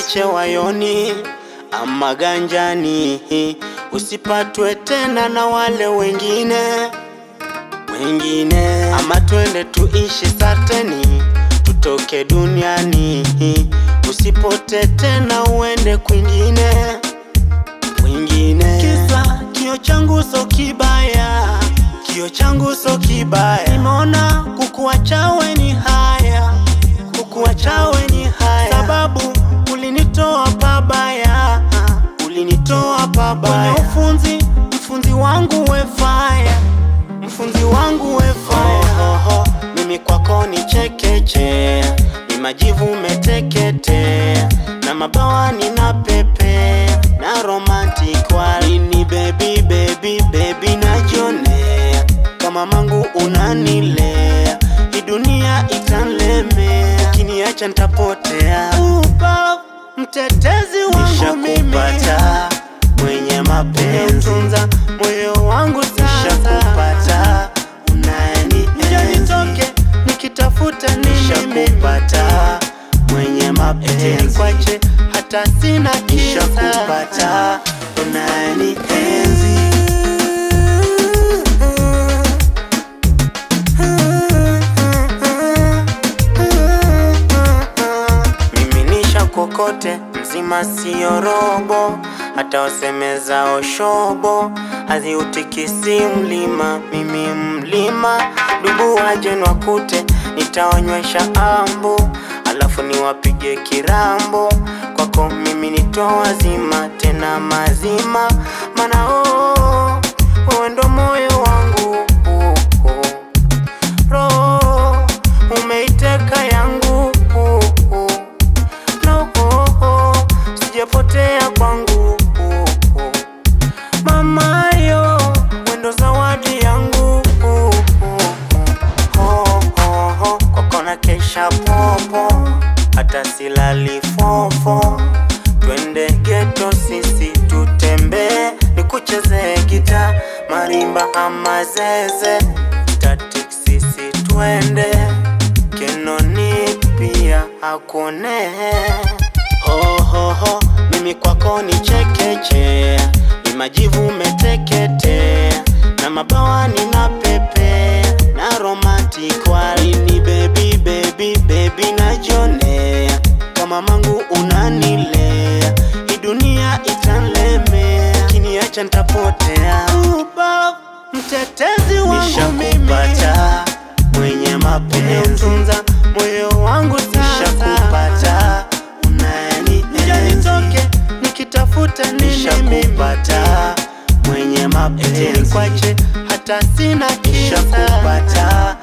niache wayoni ama ganjani, usipatwe tena na wale wengine. Ama twende tuishi sateni, tutoke duniani, usipote tena uende kwingine. Kisa kio changu so kibaya, kio changu so kibaya. Nimeona kukuacha we ni haya, kukuacha we ni haya. Sababu ulinitoa pabaya, ulinitoa pabaya. Kwenye mfunzi wangu we fire, mfunzi wangu we fire. Mimi kwako ni chekeche, ni majivu umetekete, na mabawa ni na pepe, na romantic walini baby baby baby najionea. Kama mangu unanilea, hii dunia itanlemea, kiniacha nitapotea. Mtetezi wangu mimi, nishakupata mwenye mapenzi, tunza moyo wangu sasa. Nishakupata unayenienzi, nitoke nikitafuta nini. Nishakupata mwenye mapenzi, kwache hata sina kisa. Nishakupata unayenienzi. Mimi nishakokote mzima sio robo, hata wasemeza oshobo haziutikisi mlima. Mimi mlima dubu waje nwakute, nitaonywesha ambo alafu niwapige kirambo. Kwako mimi nitoa zima tena mazima, mana wewe ndo moyo wangu, roho umeiteka yangu, sijapotea kwangu. Mama yo wendo zawadi yangu, kwako na kesha popo, hata silali fofo. Twende ghetto sisi tutembe, nikucheze gita marimba ama zeze. Static sisi twende, Kenoni pia akone. Mimi kwako ni chekeche, ni majivu umetekete, na mabawa ni na pepe, na romantic walini baby baby baby najionea. Kama mangu unanilea, hii dunia itanlemea, kiniacha nitapotea. Mtetezi wangu mimi, nishakupata mwenye mapenzi, tunza moyo wangu sasa. Nishakupata unayenienzi, nitoke nikitafuta nini. Nishakupata mwenye mapenzi, kwache hata sina kisa. Nishakupata